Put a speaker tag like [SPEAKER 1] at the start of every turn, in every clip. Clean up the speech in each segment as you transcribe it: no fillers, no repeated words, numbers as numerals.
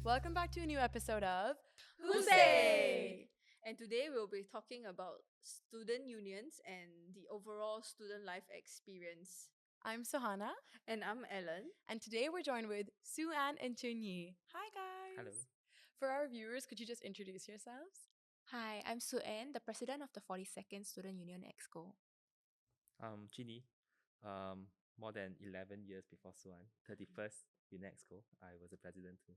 [SPEAKER 1] Welcome back to a new episode of
[SPEAKER 2] WHOSAY! And today we'll be talking about student unions and the overall student life experience.
[SPEAKER 1] I'm Sohana,
[SPEAKER 2] And I'm Ellen.
[SPEAKER 1] and today we're joined with Sue Ann and Chunyi. Hi guys.
[SPEAKER 3] Hello.
[SPEAKER 1] For our viewers, could you just introduce yourselves?
[SPEAKER 4] Hi, I'm Su Ann, the president of the 42nd Student Union Exco.
[SPEAKER 3] Ginny, more than 11 years before Suan, 31st UNESCO, I was a president too.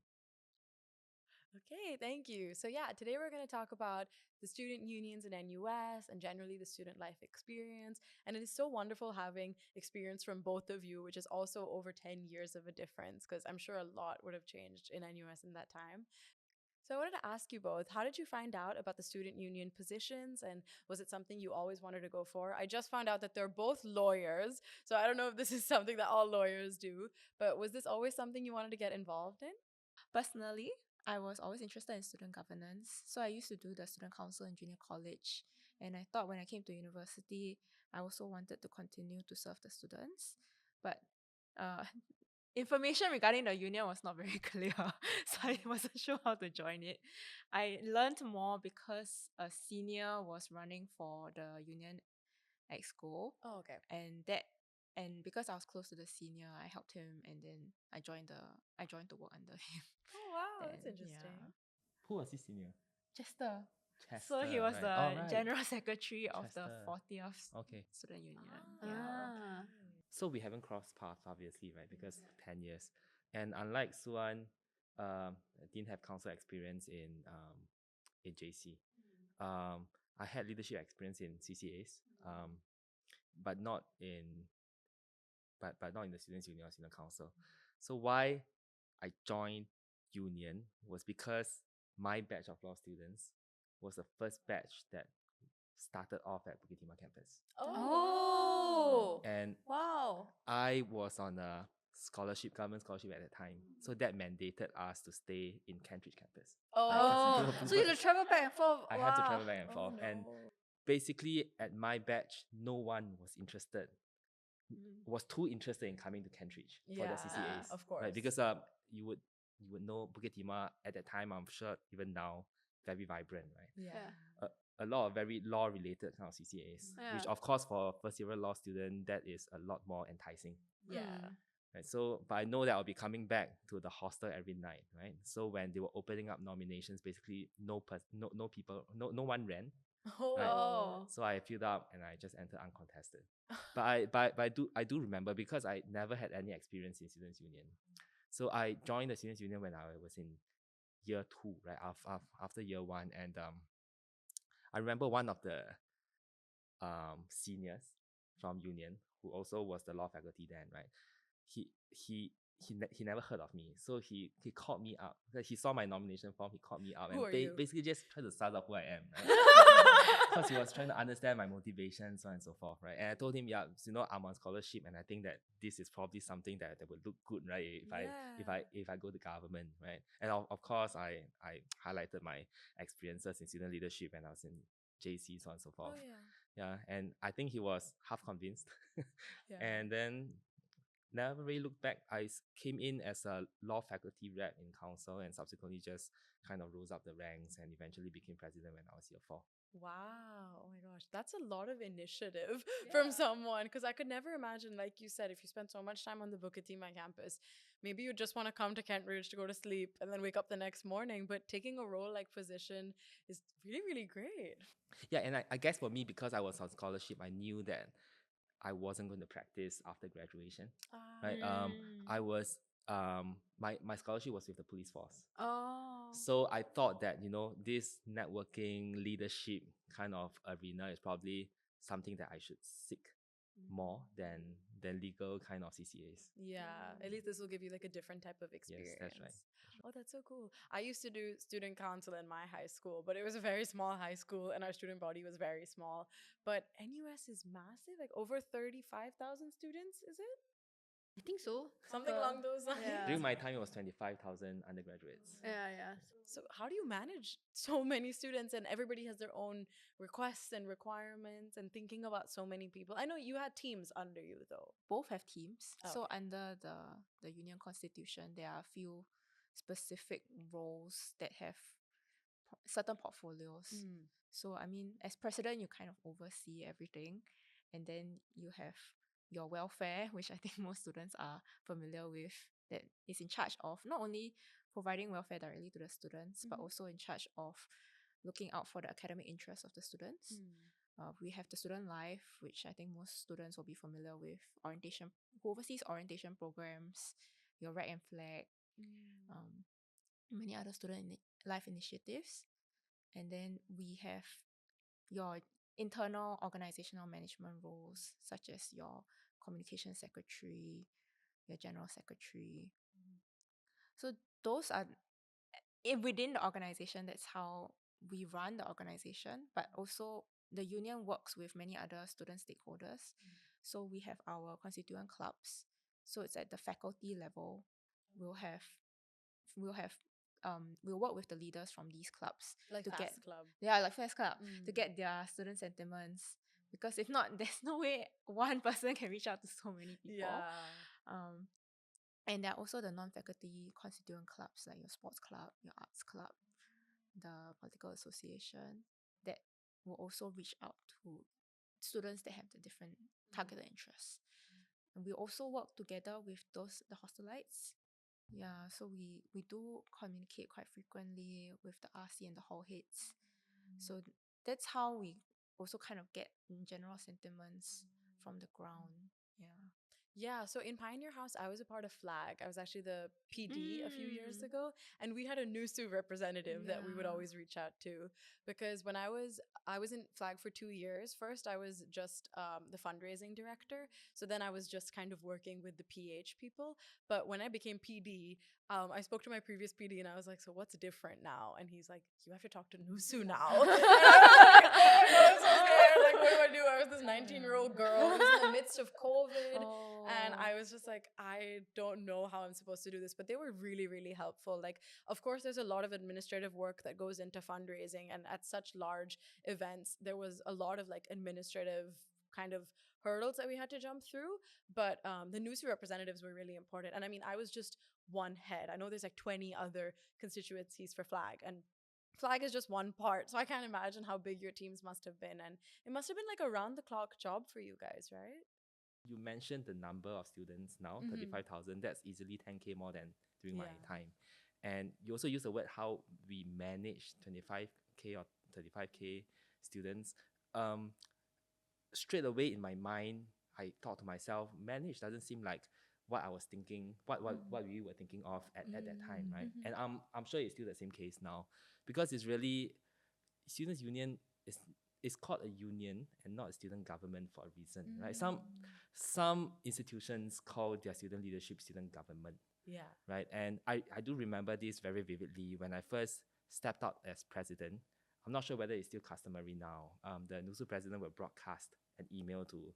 [SPEAKER 1] Okay, thank you. So yeah, today we're going to talk about the student unions in NUS and generally the student life experience. And it is so wonderful having experience from both of you, which is also over 10 years of a difference, because I'm sure a lot would have changed in NUS in that time. So I wanted to ask you both, how did you find out about the student union positions, and was it something you always wanted to go for? I just found out that they're both lawyers, so I don't know if this is something that all lawyers do, but was this always something you wanted to get involved in?
[SPEAKER 4] Personally, I was always interested in student governance, so I used to do the student council in junior college. And I thought when I came to university, I also wanted to continue to serve the students. But uh, information regarding the union was not very clear, so I wasn't sure how to join it. I learned more because a senior was running for the union exco,
[SPEAKER 1] Oh, okay.
[SPEAKER 4] and because I was close to the senior, I helped him, and then I joined to work under him.
[SPEAKER 1] Oh, wow, that's
[SPEAKER 4] Then,
[SPEAKER 1] interesting.
[SPEAKER 4] yeah.
[SPEAKER 3] Who was his senior?
[SPEAKER 4] Chester.
[SPEAKER 3] Chester.
[SPEAKER 4] So he was
[SPEAKER 3] right.
[SPEAKER 4] the
[SPEAKER 3] Oh, right.
[SPEAKER 4] general secretary of the
[SPEAKER 3] Chester.
[SPEAKER 4] 40th
[SPEAKER 3] Okay.
[SPEAKER 4] student union.
[SPEAKER 1] Ah.
[SPEAKER 4] Yeah.
[SPEAKER 2] Ah.
[SPEAKER 3] So we haven't crossed paths, obviously, right? Because 10 years. And unlike Suan, I didn't have council experience in JC. I had leadership experience in CCAs, but not in but not in the students union or student council. So why I joined union was because my batch of law students was the first batch that started off at Bukit Timah campus,
[SPEAKER 2] Oh!
[SPEAKER 3] and
[SPEAKER 2] Wow!
[SPEAKER 3] I was on a government scholarship at that time, so that mandated us to stay in Cambridge campus.
[SPEAKER 2] Oh!
[SPEAKER 3] Like,
[SPEAKER 2] So you have to travel back and forth.
[SPEAKER 3] I had to
[SPEAKER 2] Wow.
[SPEAKER 3] travel back and forth, and basically at my batch, no one was interested. Was too interested in coming to Cambridge for the CCAs,
[SPEAKER 1] of course.
[SPEAKER 3] right? Because you would know Bukit Timah at that time. I'm sure even now very vibrant, right?
[SPEAKER 1] Yeah.
[SPEAKER 3] A lot of very law related kind of CCAs, which
[SPEAKER 2] Yeah.
[SPEAKER 3] of course for a first year law student that is a lot more enticing.
[SPEAKER 1] Yeah.
[SPEAKER 3] Right, so but I know that I'll be coming back to the hostel every night, right? So when they were opening up nominations, basically no one ran. Right.
[SPEAKER 2] Oh.
[SPEAKER 3] So I filled up and I just entered uncontested. But I do remember because I never had any experience in Students Union. So I joined the Students Union when I was in year 2, right? After year 1. And I remember one of the seniors from Union, who also was the law faculty then, right? He never heard of me. So he called me up. He saw my nomination form, he called me up
[SPEAKER 1] Who are
[SPEAKER 3] and
[SPEAKER 1] you?
[SPEAKER 3] basically just tried to suss out who I am, right? Because he was trying to understand my motivation, so on and so forth, right? And I told him, yeah, I'm on scholarship, and I think that this is probably something that would look good, right? If I go to government, right? And of course, I highlighted my experiences in student leadership when I was in JC, so on and so forth.
[SPEAKER 1] Oh, yeah.
[SPEAKER 3] Yeah, and I think he was half convinced,
[SPEAKER 1] Yeah.
[SPEAKER 3] and then never really looked back. I came in as a law faculty rep in council, and subsequently just kind of rose up the ranks and eventually became president when I was year 4.
[SPEAKER 1] Wow. Oh my gosh. That's a lot of initiative from someone. Because I could never imagine, like you said, if you spent so much time on the Bukit Timah campus, maybe you just want to come to Kent Ridge to go to sleep and then wake up the next morning. But taking a role like position is really, really great.
[SPEAKER 3] Yeah, and I guess for me, because I was on scholarship, I knew that I wasn't going to practice after graduation. Right. I was my scholarship was with the police force.
[SPEAKER 2] Oh.
[SPEAKER 3] So I thought that, this networking leadership kind of arena is probably something that I should seek more than legal kind of CCAs.
[SPEAKER 1] Yeah, at least this will give you like a different type of experience.
[SPEAKER 3] Yes, that's right.
[SPEAKER 1] Oh, that's so cool. I used to do student council in my high school, but it was a very small high school and our student body was very small. But NUS is massive, like over 35,000 students, is it?
[SPEAKER 2] I think so.
[SPEAKER 1] Something along those lines.
[SPEAKER 2] Yeah.
[SPEAKER 3] During my time, it was 25,000 undergraduates.
[SPEAKER 2] Yeah.
[SPEAKER 1] So how do you manage so many students and everybody has their own requests and requirements and thinking about so many people? I know you had teams under you though.
[SPEAKER 4] Both have teams.
[SPEAKER 1] Oh,
[SPEAKER 4] So
[SPEAKER 1] okay.
[SPEAKER 4] under the union constitution, there are a few specific roles that have certain portfolios. So, I mean, as president, you kind of oversee everything. And then you have your welfare, which I think most students are familiar with, that is in charge of not only providing welfare directly to the students, but also in charge of looking out for the academic interests of the students. We have the student life, which I think most students will be familiar with, orientation, who oversees orientation programs, your rag and flag, many other life initiatives. And then we have your internal organizational management roles, such as your communication secretary, your general secretary. So those are within the organization. That's how we run the organization. But also the union works with many other student stakeholders. So we have our constituent clubs. So it's at the faculty level. We'll work with the leaders from these clubs
[SPEAKER 1] Like
[SPEAKER 4] to get
[SPEAKER 1] Fast Club.
[SPEAKER 4] like Fast Club to get their student sentiments, because if not, there's no way one person can reach out to so many people. And there are also the non-faculty constituent clubs, like your sports club, your arts club, the political association, that will also reach out to students that have the different targeted interests. And we also work together with the hostelites. Yeah, so we do communicate quite frequently with the RC and the hall heads. So that's how we also kind of get general sentiments from the ground. Yeah.
[SPEAKER 1] Yeah, so in Pioneer House, I was a part of FLAG. I was actually the PD a few years ago, and we had a NUSSU representative that we would always reach out to, because when I was in FLAG for 2 years. First, I was just the fundraising director, so then I was just kind of working with the PH people. But when I became PD, I spoke to my previous PD and I was like, "So what's different now?" And he's like, "You have to talk to NUSSU now." And I was like, "Oh my God, I'm so scared! Like, what do I do?" I was this 19-year-old girl. It was in the midst of COVID. And I was just like, I don't know how I'm supposed to do this. But they were really, really helpful. Like, of course, there's a lot of administrative work that goes into fundraising. And at such large events, there was a lot of like administrative kind of hurdles that we had to jump through. But the NUSU representatives were really important. And I mean, I was just one head. I know there's like 20 other constituencies for FLAG. And FLAG is just one part. So I can't imagine how big your teams must have been. And it must have been like a round the clock job for you guys, right?
[SPEAKER 3] You mentioned the number of students now, 35,000. That's easily 10K more than during my time. And you also use the word how we manage 25K or 35K students. Straight away in my mind, I thought to myself, manage doesn't seem like what I was thinking, what we were thinking of at that time, right? And I'm sure it's still the same case now, because it's really, Students Union is called a union and not a student government for a reason, right? Some institutions call their student leadership student government, right? And I do remember this very vividly when I first stepped out as president. I'm not sure whether it's still customary now. The NUSSU president will broadcast an email to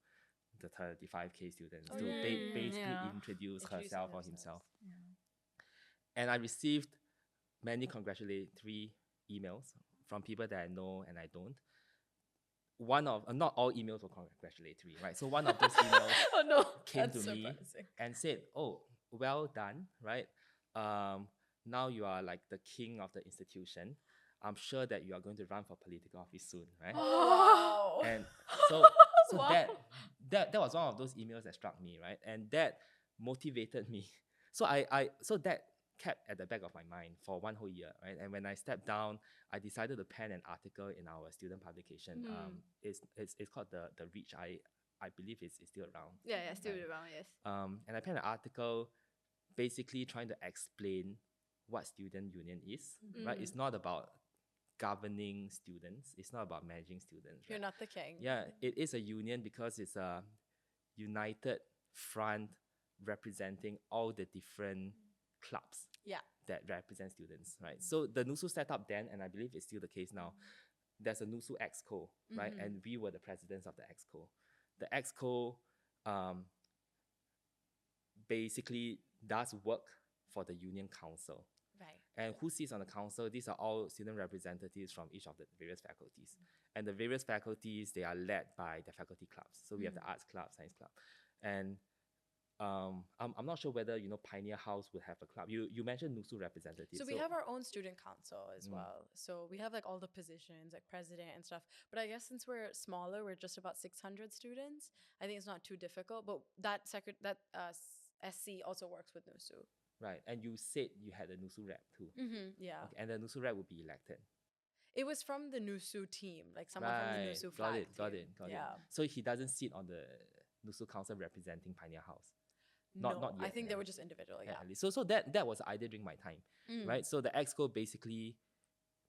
[SPEAKER 3] the 35K students to basically introduce herself or himself. And I received many congratulatory emails from people that I know and I don't. Not all emails were congratulatory, right? So one of those emails came to me and said, "Oh, well done, right? Now you are like the king of the institution. I'm sure that you are going to run for political office soon, right?"
[SPEAKER 1] Wow.
[SPEAKER 3] And so that was one of those emails that struck me, right? And that motivated me. So so that kept at the back of my mind for one whole year, right? And when I stepped down, I decided to pen an article in our student publication. It's called the Reach. I believe it's still around.
[SPEAKER 2] Yeah, still around, yes.
[SPEAKER 3] And I penned an article basically trying to explain what student union is, right? It's not about governing students. It's not about managing students.
[SPEAKER 1] You're
[SPEAKER 3] right?
[SPEAKER 1] not the king.
[SPEAKER 3] Yeah, it is a union because it's a united front representing all the different clubs that represent students, right? So the NUSSU set up then, and I believe it's still the case now, there's a NUSSU Exco, right? And we were the presidents of the Exco. The Exco basically does work for the union council.
[SPEAKER 1] Right.
[SPEAKER 3] And who sits on the council? These are all student representatives from each of the various faculties. And the various faculties, they are led by the faculty clubs. So we have the arts club, science club. And I'm not sure whether Pioneer House would have a club. You mentioned NUSSU representative.
[SPEAKER 1] So we have our own student council as well. So we have like all the positions, like president and stuff. But I guess since we're smaller, we're just about 600 students. I think it's not too difficult. But SC also works with NUSSU.
[SPEAKER 3] Right, and you said you had a NUSSU rep too.
[SPEAKER 1] Yeah.
[SPEAKER 3] Okay, and the NUSSU rep would be elected.
[SPEAKER 1] It was from the NUSSU team, like someone from the NUSSU flag
[SPEAKER 3] Got
[SPEAKER 1] team.
[SPEAKER 3] it.
[SPEAKER 1] Yeah.
[SPEAKER 3] So he doesn't sit on the NUSSU council representing Pioneer House. Not
[SPEAKER 1] No,
[SPEAKER 3] yet.
[SPEAKER 1] I think they were just individual. Yeah.
[SPEAKER 3] At least. So that was the idea during my time, right? So the Exco basically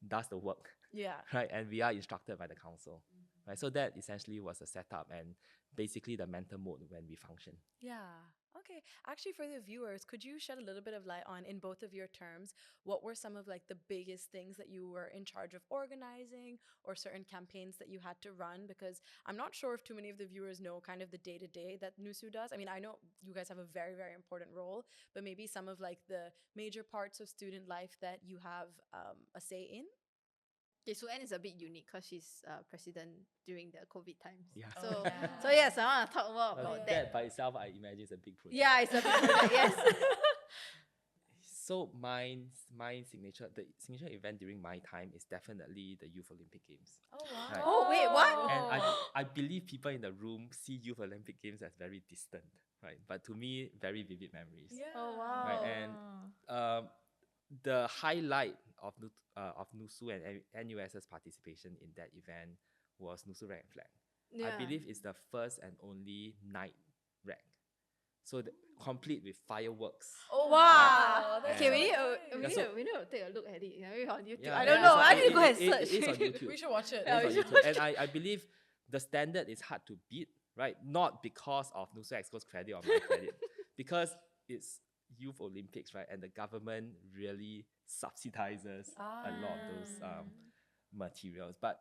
[SPEAKER 3] does the work,
[SPEAKER 1] Yeah.
[SPEAKER 3] right? And we are instructed by the council, right? So that essentially was a setup and basically the mentor mode when we function.
[SPEAKER 1] Yeah. Okay. Actually, for the viewers, could you shed a little bit of light on, in both of your terms, what were some of like the biggest things that you were in charge of organizing, or certain campaigns that you had to run? Because I'm not sure if too many of the viewers know kind of the day-to-day that NUSSU does. I mean, I know you guys have a very, very important role, but maybe some of like the major parts of student life that you have a say in.
[SPEAKER 2] Okay, so Anne is a bit unique because she's president during the COVID times.
[SPEAKER 3] Yeah.
[SPEAKER 2] So,
[SPEAKER 1] yeah.
[SPEAKER 2] so yes, I want to talk more about
[SPEAKER 3] That by itself, I imagine, is a big project.
[SPEAKER 2] Yeah, it's a big project, yes.
[SPEAKER 3] So the signature event during my time is definitely the Youth Olympic Games.
[SPEAKER 1] Oh, wow.
[SPEAKER 3] Right.
[SPEAKER 2] Oh, wait, what?
[SPEAKER 3] And I believe people in the room see Youth Olympic Games as very distant, right? But to me, very vivid memories.
[SPEAKER 1] Yeah.
[SPEAKER 2] Oh, wow.
[SPEAKER 3] Right, and the highlight of NUSSU and NUS's participation in that event was NUSSU Rag and Flag.
[SPEAKER 2] Yeah.
[SPEAKER 3] I believe it's the first and only night rag. So complete with fireworks.
[SPEAKER 1] Oh,
[SPEAKER 2] Wow.
[SPEAKER 1] that's
[SPEAKER 2] Okay,
[SPEAKER 1] nice.
[SPEAKER 2] we need to take a look at it. Maybe on YouTube.
[SPEAKER 3] Yeah,
[SPEAKER 2] I don't
[SPEAKER 3] yeah,
[SPEAKER 2] know.
[SPEAKER 3] so
[SPEAKER 2] I need to go and
[SPEAKER 3] it
[SPEAKER 2] search.
[SPEAKER 3] is on YouTube.
[SPEAKER 1] We should watch it.
[SPEAKER 2] Yeah,
[SPEAKER 3] It's
[SPEAKER 2] we
[SPEAKER 3] on
[SPEAKER 2] should
[SPEAKER 3] YouTube. And I believe the standard is hard to beat, right? Not because of NUSSU Exco's credit or my credit, because it's Youth Olympics, right? And the government really subsidizes a lot of those materials. But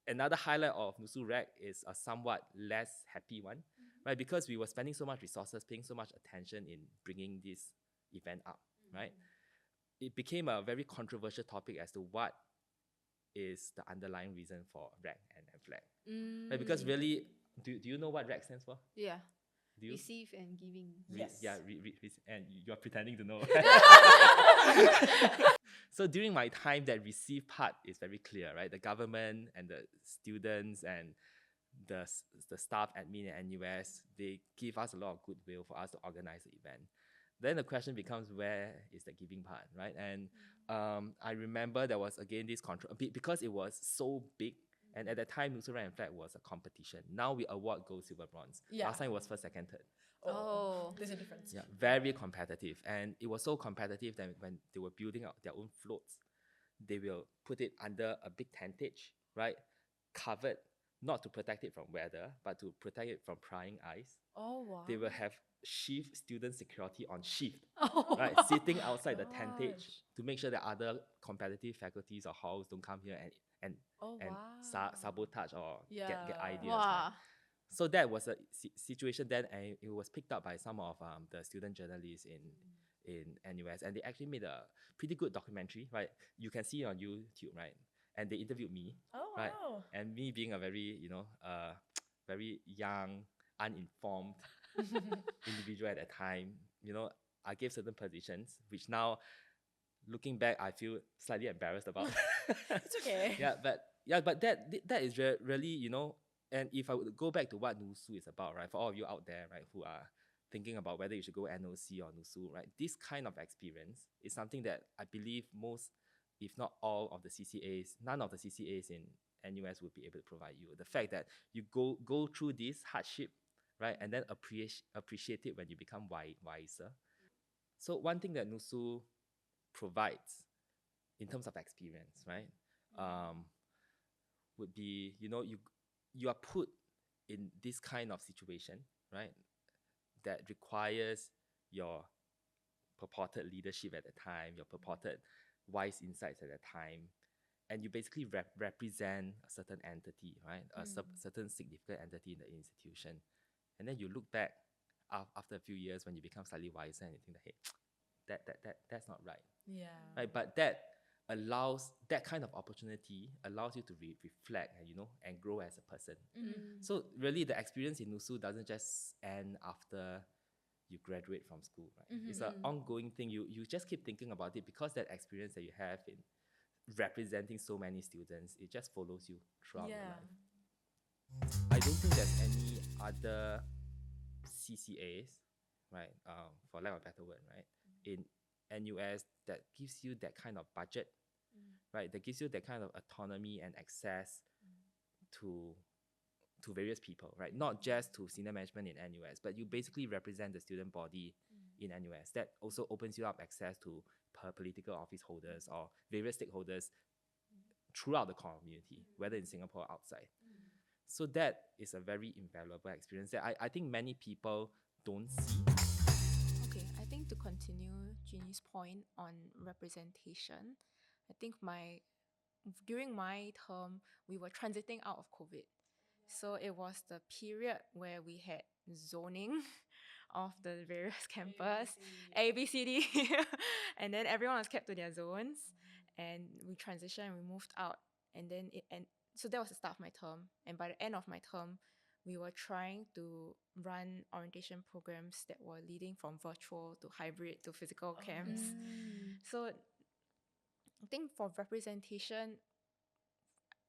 [SPEAKER 3] another highlight of NUSSU Rag is a somewhat less happy one, right? Because we were spending so much resources, paying so much attention in bringing this event up, right? It became a very controversial topic as to what is the underlying reason for rag and flag. Right? Because really, do you know what rag stands for?
[SPEAKER 2] Yeah.
[SPEAKER 3] Do you?
[SPEAKER 2] Receive and giving.
[SPEAKER 1] Yes.
[SPEAKER 3] Yeah, and you're pretending to know. So during my time, that receive part is very clear, right? The government and the students and the staff admin at NUS, they give us a lot of goodwill for us to organize the event. Then the question becomes, where is the giving part, right? And I remember there was again this control because it was so big. And at that time, NUSSU Rag and Flag was a competition. Now we award gold, silver, bronze.
[SPEAKER 1] Yeah.
[SPEAKER 3] Last time it was first, second, third.
[SPEAKER 2] Oh.
[SPEAKER 1] There's a difference.
[SPEAKER 3] Yeah, very competitive. And it was so competitive that when they were building out their own floats, they will put it under a big tentage, right? Covered, not to protect it from weather, but to protect it from prying eyes.
[SPEAKER 1] Oh, wow.
[SPEAKER 3] They will have shift student security on shift,
[SPEAKER 2] Oh.
[SPEAKER 3] right? Sitting outside the tentage
[SPEAKER 1] Gosh.
[SPEAKER 3] to make sure that other competitive faculties or halls don't come here and
[SPEAKER 1] Oh,
[SPEAKER 3] and
[SPEAKER 1] wow.
[SPEAKER 3] sabotage or get
[SPEAKER 1] Yeah.
[SPEAKER 3] ideas.
[SPEAKER 2] Wow.
[SPEAKER 3] Right? So that was a situation then, and it was picked up by some of the student journalists in NUS, and they actually made a pretty good documentary, right? You can see it on YouTube, right? And they interviewed me,
[SPEAKER 1] Oh,
[SPEAKER 3] right?
[SPEAKER 1] wow.
[SPEAKER 3] And me being a very, very young, uninformed individual at that time, I gave certain positions, which now, looking back, I feel slightly embarrassed about.
[SPEAKER 1] It's okay.
[SPEAKER 3] But that is really, and if I would go back to what NUSSU is about, right, for all of you out there, right, who are thinking about whether you should go NOC or NUSSU, right, this kind of experience is something that I believe most, if not all of the CCAs, none of the CCAs in NUS would be able to provide you. The fact that you go through this hardship, right, and then appreciate it when you become wiser. So one thing that NUSSU provides in terms of experience, right, would be, you are put in this kind of situation, right, that requires your purported leadership at the time, your purported wise insights at the time, and you basically represent a certain entity, right, a certain significant entity in the institution. And then you look back after a few years when you become slightly wiser and you think that, hey, that's not right.
[SPEAKER 1] Yeah.
[SPEAKER 3] Right, but that allows that kind of opportunity allows you to reflect and and grow as a person. So really, the experience in NUSSU doesn't just end after you graduate from school, right? It's an ongoing thing. You just keep thinking about it because that experience that you have in representing so many students, it just follows you throughout your life. I don't think there's any other CCAs, right? For lack of a better word, right? In NUS that gives you that kind of budget, right? That gives you that kind of autonomy and access to various people, right? Not just to senior management in NUS, but you basically represent the student body in NUS. That also opens you up access to political office holders or various stakeholders throughout the community, whether in Singapore or outside. So that is a very invaluable experience that I think many people don't see.
[SPEAKER 4] Okay, I think to continue Jeannie's point on representation, I think during my term, we were transiting out of COVID. So it was the period where we had zoning of the various campus, A, B, C, D, and then everyone was kept to their zones, and we transitioned, we moved out, and then so that was the start of my term. And by the end of my term, we were trying to run orientation programs that were leading from virtual to hybrid to physical camps. So I think for representation,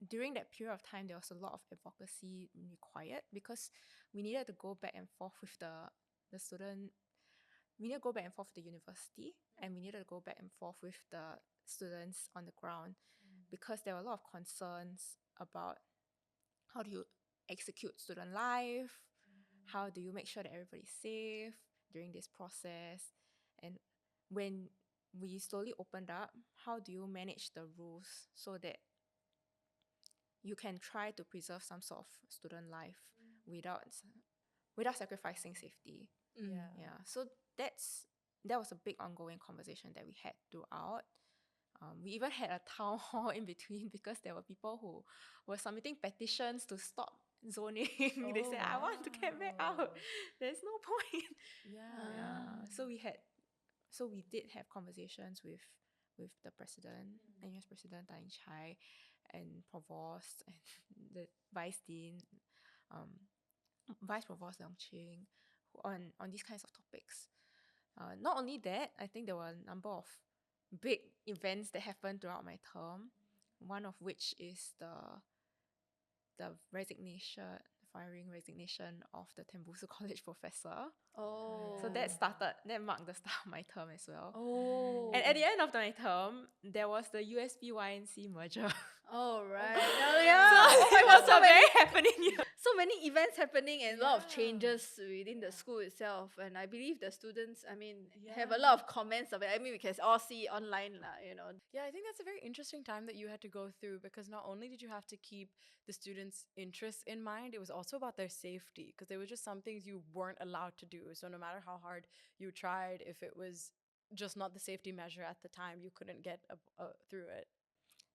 [SPEAKER 4] during that period of time, there was a lot of advocacy required because we needed to go back and forth with the student. We needed to go back and forth with the university, and we needed to go back and forth with the students on the ground because there were a lot of concerns about how do you execute student life, how do you make sure that everybody's safe during this process, and when we slowly opened up, how do you manage the rules so that you can try to preserve some sort of student life without sacrificing safety. Yeah. So that was a big ongoing conversation that we had throughout. We even had a town hall in between because there were people who were submitting petitions to stop zoning. They said, I want to get back out. There's no point. Yeah. So we did have conversations with the president, NUS President Tan Chai, and provost and the vice dean, vice provost Leong Ching, on these kinds of topics. Not only that, I think there were a number of big events that happened throughout my term. One of which is the firing resignation of the Tembusu College professor. So that marked the start of my term as well. And at the end of my term, there was the USP-YNC merger.
[SPEAKER 2] Oh, right. Oh, yeah.
[SPEAKER 4] So it was a very happening year.
[SPEAKER 2] So many events happening and a lot of changes within the school itself. And I believe the students, have a lot of comments of it. We can all see online,
[SPEAKER 1] Yeah, I think that's a very interesting time that you had to go through because not only did you have to keep the students' interests in mind, it was also about their safety because there were just some things you weren't allowed to do. So no matter how hard you tried, if it was just not the safety measure at the time, you couldn't get through it.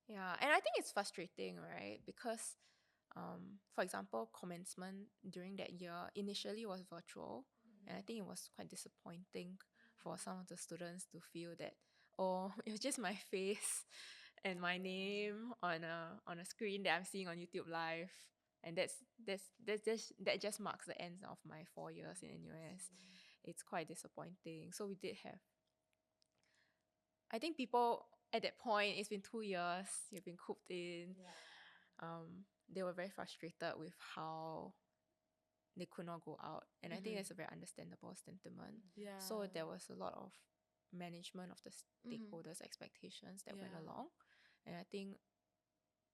[SPEAKER 4] Yeah, and I think it's frustrating, right? Because, for example, commencement during that year initially was virtual, and I think it was quite disappointing for some of the students to feel that, oh, it was just my face and my name on a screen that I'm seeing on YouTube Live, and that just marks the end of my 4 years in NUS. It's quite disappointing. So we did have, I think people at that point, it's been 2 years, you've been cooped in. They were very frustrated with how they could not go out. And I think that's a very understandable sentiment.
[SPEAKER 1] Yeah.
[SPEAKER 4] So there was a lot of management of the stakeholders' expectations that went along. And I think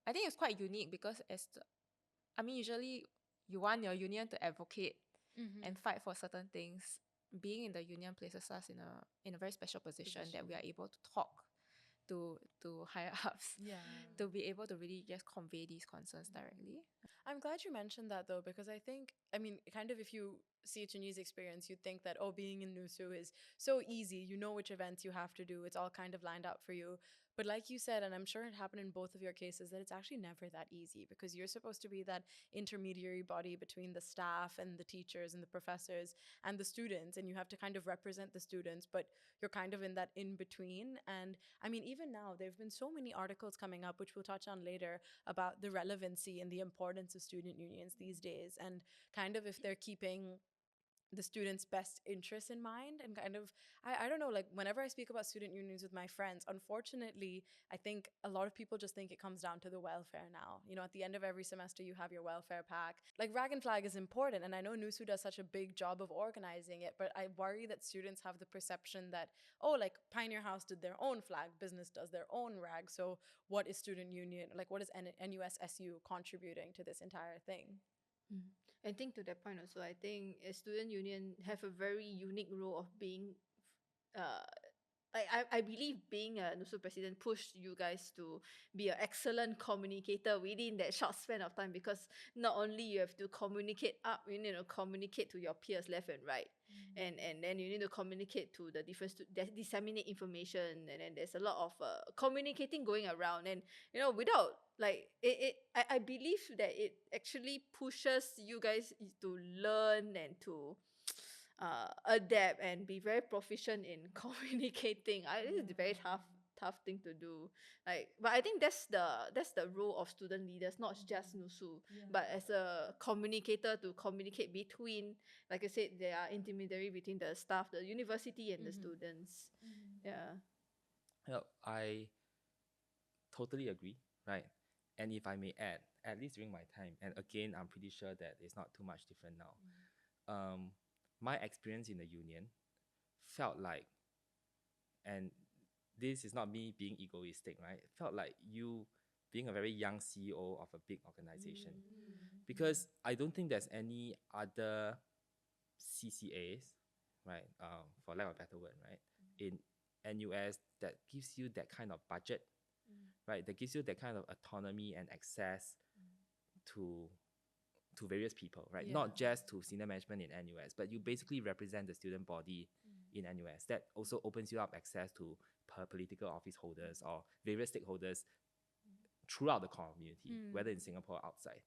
[SPEAKER 4] it's quite unique because usually you want your union to advocate and fight for certain things. Being in the union places us in a very special position that we are able to talk to higher ups to be able to really just convey these concerns directly.
[SPEAKER 1] I'm glad you mentioned that though, because I think, kind of if you see Chinese experience, you'd think that, being in NUSSU is so easy. You know which events you have to do. It's all kind of lined up for you. But like you said, and I'm sure it happened in both of your cases, that it's actually never that easy because you're supposed to be that intermediary body between the staff and the teachers and the professors and the students, and you have to kind of represent the students, but you're kind of in that in between. And I mean, even now, there have been so many articles coming up, which we'll touch on later, about the relevancy and the importance of student unions these days, and kind of if they're keeping the students' best interests in mind. And kind of, I don't know, like whenever I speak about student unions with my friends, unfortunately, I think a lot of people just think it comes down to the welfare now. You know, at the end of every semester, you have your welfare pack. Like Rag and Flag is important, and I know NUSSU does such a big job of organizing it, but I worry that students have the perception that, oh, like Pioneer House did their own flag, business does their own rag, so what is student union, like what is NUSSU contributing to this entire thing?
[SPEAKER 2] I think to that point also, I think a student union have a very unique role of being, uh, I believe being a NUSU president pushed you guys to be an excellent communicator within that short span of time, because not only you have to communicate up, you need to communicate to your peers left and right, and then you need to communicate to the different disseminate information, and then there's a lot of communicating going around, and without like I believe that it actually pushes you guys to learn and to adapt and be very proficient in communicating. This is a very tough thing to do. Like, but I think that's the role of student leaders, not just NUSU, but as a communicator to communicate between, like I said, they are intermediary between the staff, the university, and the students. Yeah.
[SPEAKER 3] I totally agree, right? And if I may add, at least during my time, and again, I'm pretty sure that it's not too much different now. My experience in the union felt like, and this is not me being egoistic, right? It felt like you being a very young CEO of a big organization. Because I don't think there's any other CCAs, right? For lack of a better word, right? In NUS that gives you that kind of budget, right? That gives you that kind of autonomy and access to various people, right? Not just to senior management in NUS, but you basically represent the student body in NUS. That also opens you up access to political office holders or various stakeholders throughout the community, whether in Singapore or outside.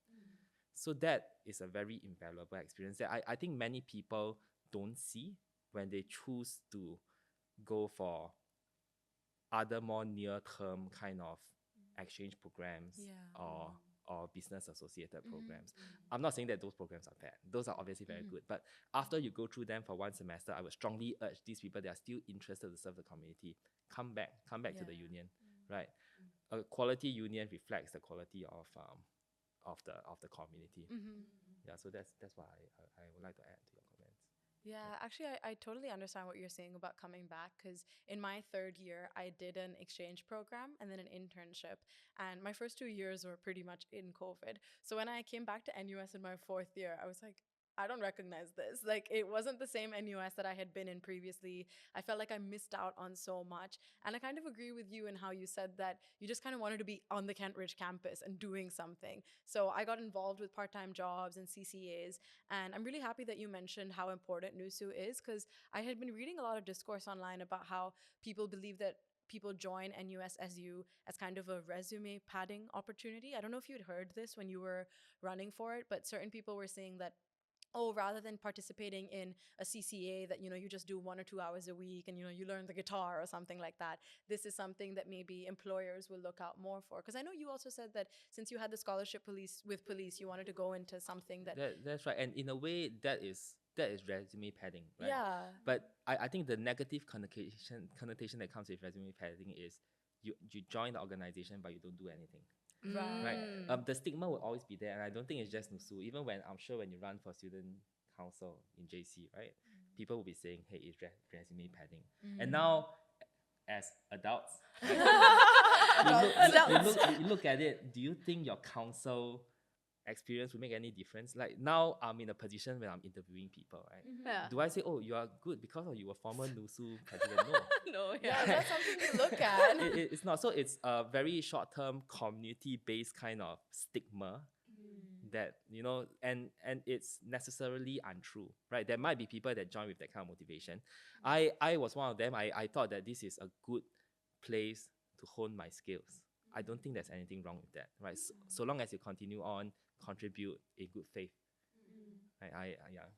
[SPEAKER 3] So that is a very invaluable experience that I think many people don't see when they choose to go for other more near-term kind of exchange programs or business associated programs. I'm not saying that those programs are bad. Those are obviously very good. But after you go through them for one semester, I would strongly urge these people that are still interested to serve the community, come back to the union, right? A quality union reflects the quality of the community. Yeah, so that's what I would like to add to your comments.
[SPEAKER 1] Yeah, actually, I totally understand what you're saying about coming back, because in my third year, I did an exchange program and then an internship. And my first 2 years were pretty much in COVID. So when I came back to NUS in my fourth year, I was like, I don't recognize this. Like, it wasn't the same NUS that I had been in previously. I felt like I missed out on so much. And I kind of agree with you in how you said that you just kind of wanted to be on the Kent Ridge campus and doing something. So I got involved with part-time jobs and CCAs. And I'm really happy that you mentioned how important NUSU is, because I had been reading a lot of discourse online about how people believe that people join NUSSU as kind of a resume padding opportunity. I don't know if you'd heard this when you were running for it, but certain people were saying that, oh, rather than participating in a CCA that, you just do 1 or 2 hours a week and, you learn the guitar or something like that, this is something that maybe employers will look out more for. Because I know you also said that since you had the scholarship with police, you wanted to go into something
[SPEAKER 3] that's right. And in a way, that is resume padding, right?
[SPEAKER 1] Yeah.
[SPEAKER 3] But I think the negative connotation that comes with resume padding is you join the organization but you don't do anything. Right. The stigma will always be there, and I don't think it's just NUSU. Even when I'm sure when you run for student council in JC, right, people will be saying, "Hey, it's resume padding." And now, as adults, right, you look at it. Do you think your council experience will make any difference? Like now, I'm in a position where I'm interviewing people, right?
[SPEAKER 2] Yeah.
[SPEAKER 3] Do I say, "Oh, you are good because of you were former NUSU president"? No.
[SPEAKER 2] No,
[SPEAKER 1] Yeah, that's something to look at.
[SPEAKER 3] It's not. So it's a very short-term community-based kind of stigma that, and it's necessarily untrue, right? There might be people that join with that kind of motivation. I was one of them. I thought that this is a good place to hone my skills. I don't think there's anything wrong with that, right? So long as you continue on, contribute a good faith. Yeah.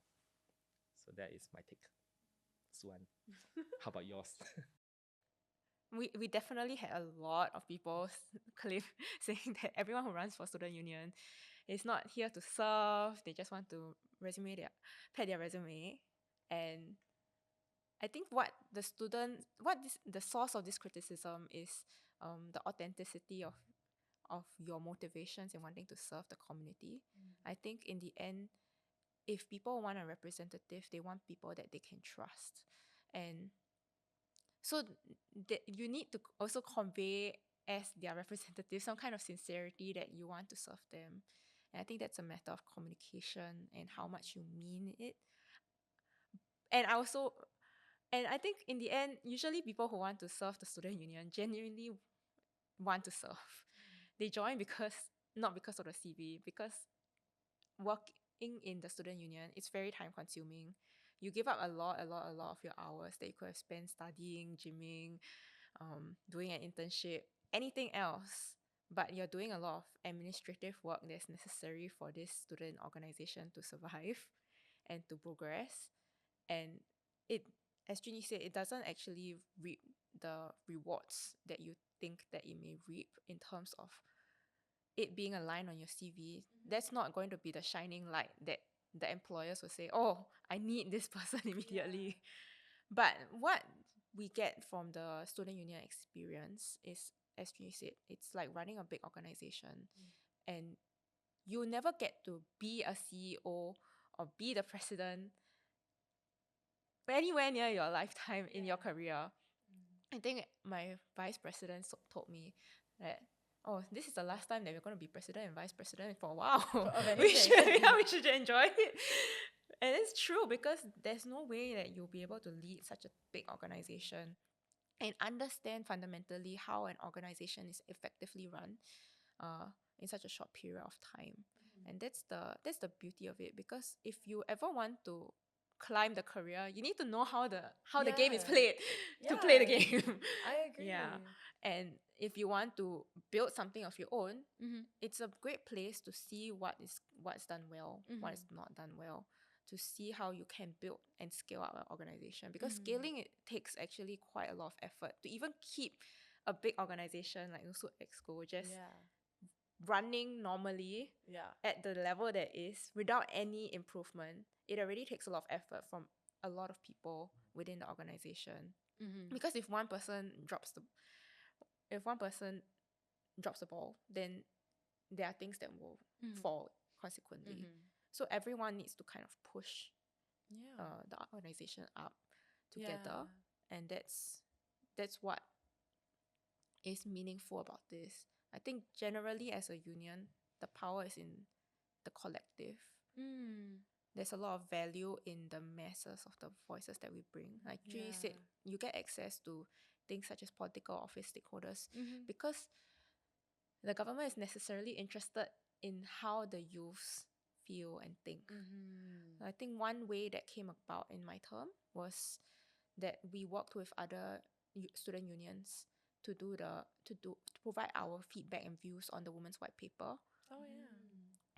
[SPEAKER 3] So that is my take. Suan, how about yours?
[SPEAKER 4] We definitely had a lot of people claim saying that everyone who runs for student union is not here to serve. They just want to pad their resume. And I think the source of this criticism is the authenticity of your motivations in wanting to serve the community. I think in the end, if people want a representative, they want people that they can trust. And so you need to also convey as their representative some kind of sincerity that you want to serve them. And I think that's a matter of communication and how much you mean it. And I think in the end, usually people who want to serve the student union genuinely want to serve. They join not because of the CV, because working in the student union, it's very time consuming. You give up a lot of your hours that you could have spent studying, gymming, doing an internship, anything else. But you're doing a lot of administrative work that's necessary for this student organization to survive and to progress. And as Junyi said, it doesn't actually reap the rewards that you think that it may reap in terms of it being a line on your CV. That's not going to be the shining light that the employers will say, oh, I need this person immediately. But what we get from the student union experience is, as Junyi said, it's like running a big organization. And you never get to be a CEO or be the president anywhere near your lifetime in your career. I think my vice president told me that, oh, this is the last time that we're going to be president and vice president for a while. we should enjoy it. And it's true, because there's no way that you'll be able to lead such a big organization and understand fundamentally how an organization is effectively run in such a short period of time. And that's the beauty of it, because if you ever want to climb the career, you need to know how the game is played to play the game.
[SPEAKER 1] I agree.
[SPEAKER 4] Yeah. And if you want to build something of your own, it's a great place to see what's done well, what is not done well, to see how you can build and scale up an organization. Because scaling it takes actually quite a lot of effort to even keep a big organization like NUSSU Exco just running normally at the level that is without any improvement. It already takes a lot of effort from a lot of people within the organization. Because if one person drops the ball, then there are things that will fall consequently. So everyone needs to kind of push the organization up together. And that's what is meaningful about this. I think generally as a union, the power is in the collective. There's a lot of value in the masses of the voices that we bring. Like Julie said, you get access to things such as political office stakeholders because the government is necessarily interested in how the youths feel and think. I think one way that came about in my term was that we worked with other student unions to provide our feedback and views on the Women's White Paper.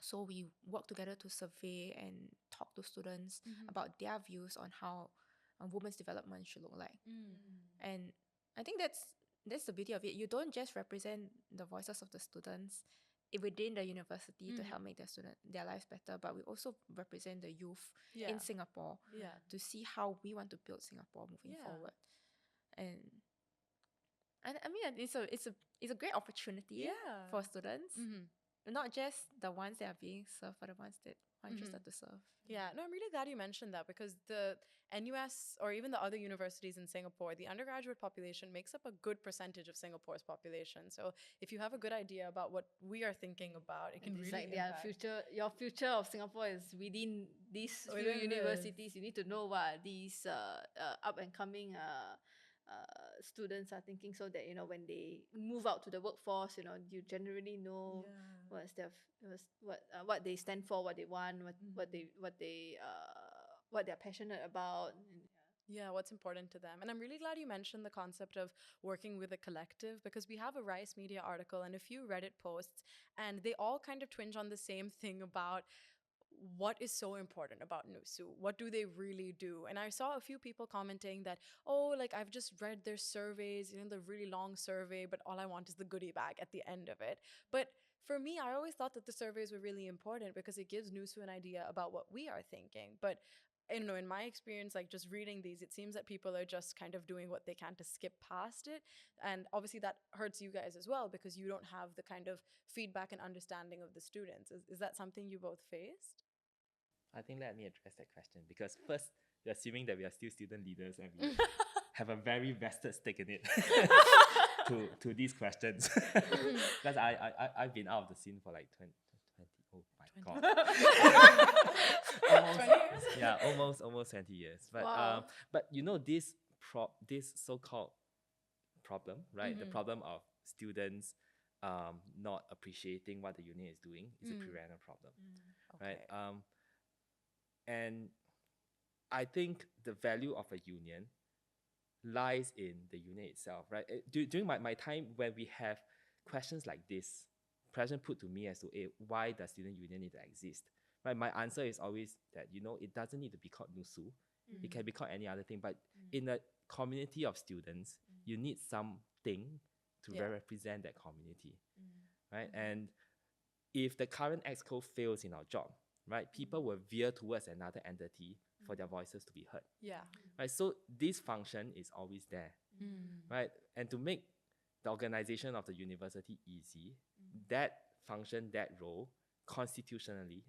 [SPEAKER 4] So we worked together to survey and talk to students about their views on how women's development should look like. And I think that's the beauty of it. You don't just represent the voices of the students within the university to help make their lives better, but we also represent the youth in Singapore to see how we want to build Singapore moving forward. And I mean, it's a great opportunity for students, not just the ones that are being served, but the ones that are interested to serve.
[SPEAKER 1] Yeah, no, I'm really glad you mentioned that, because the NUS or even the other universities in Singapore, the undergraduate population makes up a good percentage of Singapore's population. So if you have a good idea about what we are thinking about, it can really
[SPEAKER 2] like
[SPEAKER 1] impact.
[SPEAKER 2] your future of Singapore is within these few universities. You need to know what these up and coming students are thinking, so that when they move out to the workforce, you generally know what they stand for, what they want, what they're passionate about.
[SPEAKER 1] Yeah, what's important to them. And I'm really glad you mentioned the concept of working with a collective, because we have a Rice Media article and a few Reddit posts, and they all kind of twinge on the same thing about what is so important about NUSSU? What do they really do? And I saw a few people commenting that, oh, like I've just read their surveys, the really long survey, but all I want is the goodie bag at the end of it. But for me, I always thought that the surveys were really important because it gives NUSSU an idea about what we are thinking. But in my experience, like just reading these, it seems that people are just kind of doing what they can to skip past it. And obviously that hurts you guys as well because you don't have the kind of feedback and understanding of the students. Is that something you both faced?
[SPEAKER 3] I think let me address that question because first, you're assuming that we are still student leaders and we have a very vested stake in it to these questions. Because I've been out of the scene for like 20 oh my
[SPEAKER 1] 20.
[SPEAKER 3] God. almost,
[SPEAKER 1] 20 years?
[SPEAKER 3] yeah, almost 20 years. But
[SPEAKER 2] Wow.
[SPEAKER 3] but this so-called problem, right? The problem of students not appreciating what the union is doing is a perennial problem, right?
[SPEAKER 1] Okay.
[SPEAKER 3] And I think the value of a union lies in the union itself, right? During my time when we have questions like this, question put to me as to why does student union need to exist? Right, my answer is always that it doesn't need to be called NUSSU. It can be called any other thing, but in a community of students, you need something to represent that community, right? And if the current Exco fails in our job, right, people will veer towards another entity for their voices to be heard.
[SPEAKER 1] Yeah.
[SPEAKER 3] Right, so this function is always there, right? And to make the organization of the university easy, that function, that role, constitutionally,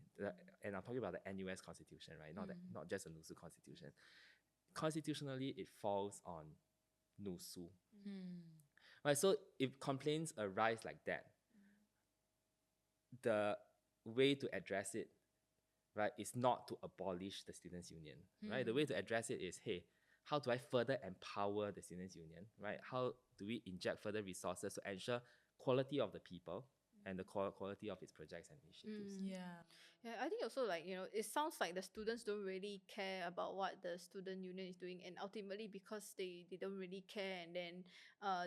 [SPEAKER 3] and I'm talking about the NUS constitution, right? Not just the NUSSU constitution. Constitutionally, it falls on NUSSU. Right, so if complaints arise like that, the way to address it, right, is not to abolish the students' union, right? The way to address it is, hey, how do I further empower the students' union, right? How do we inject further resources to ensure quality of the people and the quality of its projects and initiatives?
[SPEAKER 1] Yeah.
[SPEAKER 2] Yeah, I think also like, it sounds like the students don't really care about what the student union is doing, and ultimately because they don't really care, and then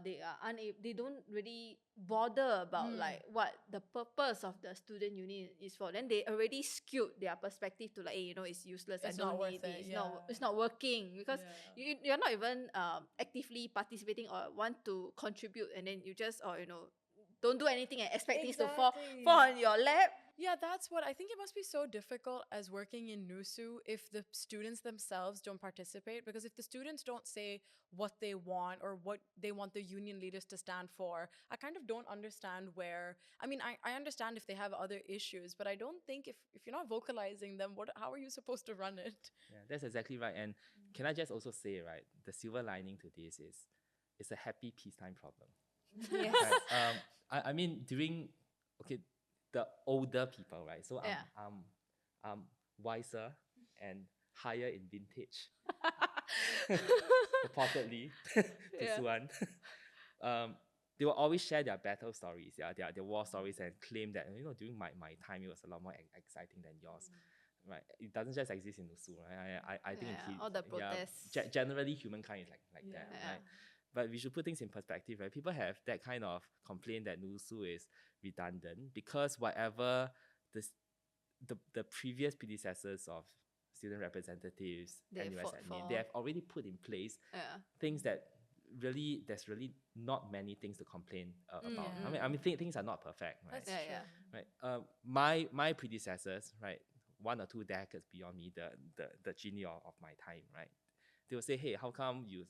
[SPEAKER 2] they are unable, they don't really bother about like what the purpose of the student union is for. Then they already skewed their perspective to like, hey, it's useless.
[SPEAKER 1] It's
[SPEAKER 2] I don't
[SPEAKER 1] not worth
[SPEAKER 2] need
[SPEAKER 1] it,
[SPEAKER 2] it.
[SPEAKER 1] yeah.
[SPEAKER 2] It's not working because
[SPEAKER 1] Yeah.
[SPEAKER 2] you're not even actively participating or want to contribute, and then you just don't do anything and expect things to fall
[SPEAKER 1] Exactly.
[SPEAKER 2] on your lap.
[SPEAKER 1] Yeah, that's what I think. It must be so difficult as working in NUSSU if the students themselves don't participate. Because if the students don't say what they want or what they want the union leaders to stand for, I kind of don't understand where. I mean, I understand if they have other issues, but I don't think if you're not vocalizing them, how are you supposed to run it?
[SPEAKER 3] Yeah, that's exactly right. And can I just also say, right, the silver lining to this is it's a happy peacetime problem.
[SPEAKER 2] Yes.
[SPEAKER 3] Right? I mean, the older people, right? So
[SPEAKER 2] Yeah.
[SPEAKER 3] I'm wiser and higher in vintage, purportedly, to
[SPEAKER 2] Yeah.
[SPEAKER 3] Suan. They will always share their battle stories, their war stories, and claim that during my time it was a lot more exciting than yours. Right, it doesn't just exist in NUSSU, right? I think
[SPEAKER 2] Yeah, all the protests.
[SPEAKER 3] generally humankind is like that,
[SPEAKER 2] Yeah.
[SPEAKER 3] right? But we should put things in perspective, right? People have that kind of complaint that NUSSU is redundant because whatever the previous predecessors of student representatives,
[SPEAKER 2] They
[SPEAKER 3] NUS
[SPEAKER 2] fought
[SPEAKER 3] admin,
[SPEAKER 2] for.
[SPEAKER 3] they have already put in place
[SPEAKER 2] Yeah.
[SPEAKER 3] things that there's really not many things to complain about.
[SPEAKER 1] Yeah.
[SPEAKER 3] I mean things are not perfect, right?
[SPEAKER 1] That's
[SPEAKER 2] Yeah,
[SPEAKER 1] true.
[SPEAKER 2] yeah.
[SPEAKER 3] Right. My predecessors, right, 1 or 2 decades beyond me, the genie of my time, right? They will say, hey, how come you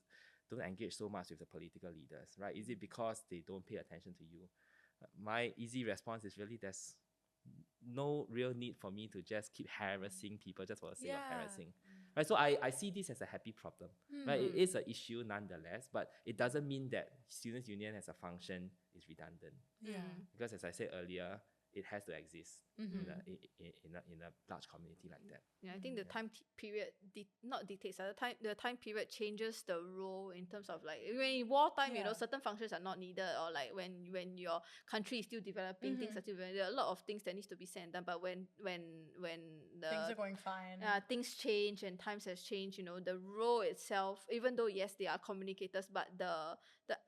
[SPEAKER 3] don't engage so much with the political leaders, right? Is it because they don't pay attention to you? My easy response is really there's no real need for me to just keep harassing people just for the sake of harassing. Right? So I see this as a happy problem. Right? It is an issue nonetheless, but it doesn't mean that students' union as a function is redundant.
[SPEAKER 1] Yeah.
[SPEAKER 3] Because as I said earlier, it has to exist in a large community like that.
[SPEAKER 2] Yeah, I think the time period not dictates the time period changes the role in terms of like when in wartime, you know, certain functions are not needed, or like when your country is still developing, things are still there are a lot of things that needs to be said and done. But when the
[SPEAKER 1] Things are going fine.
[SPEAKER 2] things change and times has changed, you know, the role itself, even though yes they are communicators, but the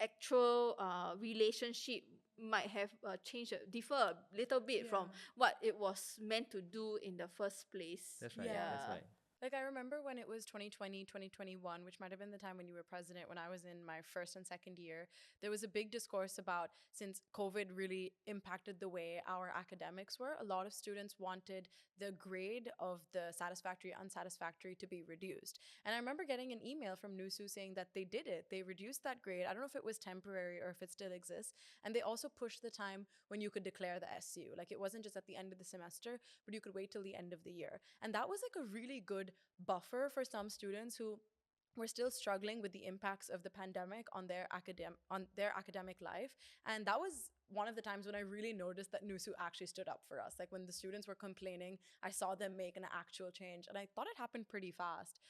[SPEAKER 2] actual relationship might have changed, differ a little bit from what it was meant to do in the first place.
[SPEAKER 3] That's right.
[SPEAKER 1] Yeah.
[SPEAKER 3] That's right.
[SPEAKER 1] Like, I remember when it was 2020, 2021, which might have been the time when you were president, when I was in my first and second year, there was a big discourse about, since COVID really impacted the way our academics were, a lot of students wanted the grade of the satisfactory, unsatisfactory to be reduced. And I remember getting an email from NUSSU saying that they did it. They reduced that grade. I don't know if it was temporary or if it still exists. And they also pushed the time when you could declare the SU. Like, it wasn't just at the end of the semester, but you could wait till the end of the year. And that was like a really good buffer for some students who were still struggling with the impacts of the pandemic on their academic life. And that was one of the times when I really noticed that NUSSU actually stood up for us. Like, when the students were complaining, I saw them make an actual change, and I thought it happened pretty fast.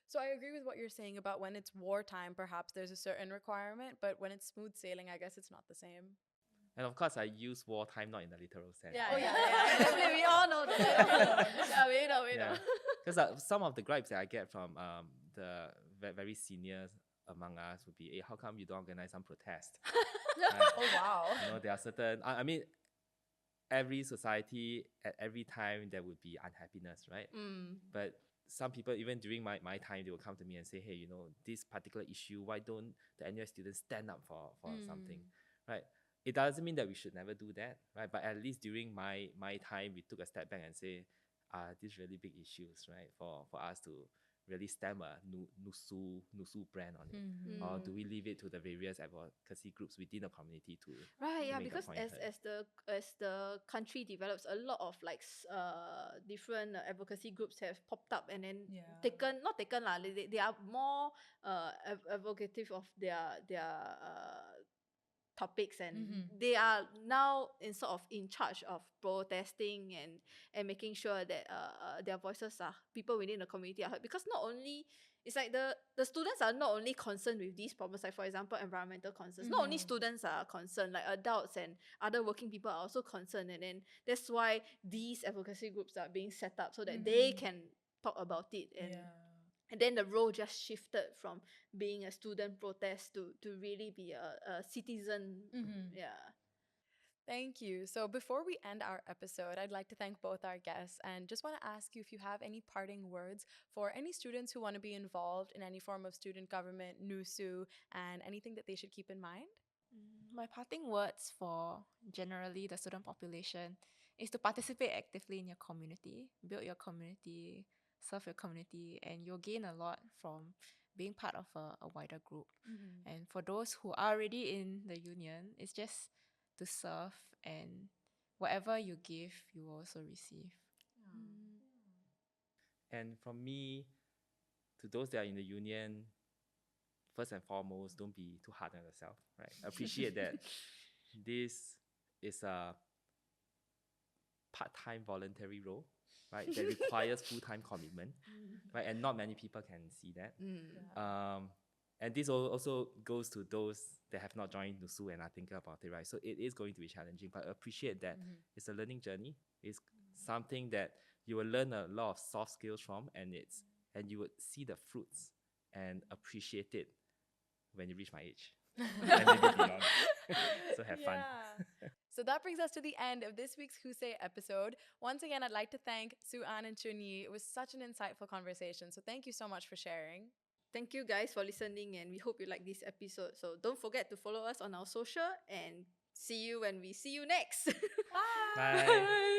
[SPEAKER 1] So I agree with what you're saying about when it's wartime, perhaps there's a certain requirement, but when it's smooth sailing, I guess it's not the same.
[SPEAKER 3] And of course, I use wartime not in a literal sense.
[SPEAKER 2] We all know that. We know.
[SPEAKER 3] Because some of the gripes that I get from the very seniors among us would be, hey, how come you don't organize some protest?
[SPEAKER 1] Oh, wow.
[SPEAKER 3] You know, there are certain, I mean, every society, at every time, there would be unhappiness, right? But some people, even during my time, they will come to me and say, hey, you know, this particular issue, why don't the NUS students stand up for something, right? It doesn't mean that we should never do that, right? But at least during my time, we took a step back and say, these really big issues, right? For us to really stamp a NUSSU brand on it, or do we leave it to the various advocacy groups within the community to make
[SPEAKER 2] because
[SPEAKER 3] the point
[SPEAKER 2] as the country develops, a lot of like different advocacy groups have popped up and then they are more advocative of their topics, and they are now in charge of protesting and making sure that their voices are, people within the community are heard. Because not only, it's like the students are not only concerned with these problems, like for example environmental concerns, not only students are concerned, like adults and other working people are also concerned, and then that's why these advocacy groups are being set up so that they can talk about it. And then the role just shifted from being a student protest to really be a citizen.
[SPEAKER 1] Thank you. So before we end our episode, I'd like to thank both our guests and just want to ask you if you have any parting words for any students who want to be involved in any form of student government, NUSSU, and anything that they should keep in mind.
[SPEAKER 4] My parting words for generally the student population is to participate actively in your community, build your community, serve your community, and you'll gain a lot from being part of a wider group. And for those who are already in the union, it's just to serve, and whatever you give, you will also receive.
[SPEAKER 3] And from me, to those that are in the union, first and foremost, don't be too hard on yourself, right? Appreciate that this is a part-time voluntary role, right? That requires full-time commitment, right? And not many people can see that. And this also goes to those that have not joined NUSSU and are thinking about it, right? So it is going to be challenging, but appreciate that it's a learning journey. It's something that you will learn a lot of soft skills from, and you would see the fruits and appreciate it when you reach my age and maybe beyond. So have fun.
[SPEAKER 1] So that brings us to the end of this week's WHOSAY episode. Once again, I'd like to thank Sue-Ann and Chun-Yi. It was such an insightful conversation. So thank you so much for sharing.
[SPEAKER 2] Thank you guys for listening, and we hope you like this episode. So don't forget to follow us on our social, and see you when we see you next.
[SPEAKER 1] Bye.
[SPEAKER 3] Bye.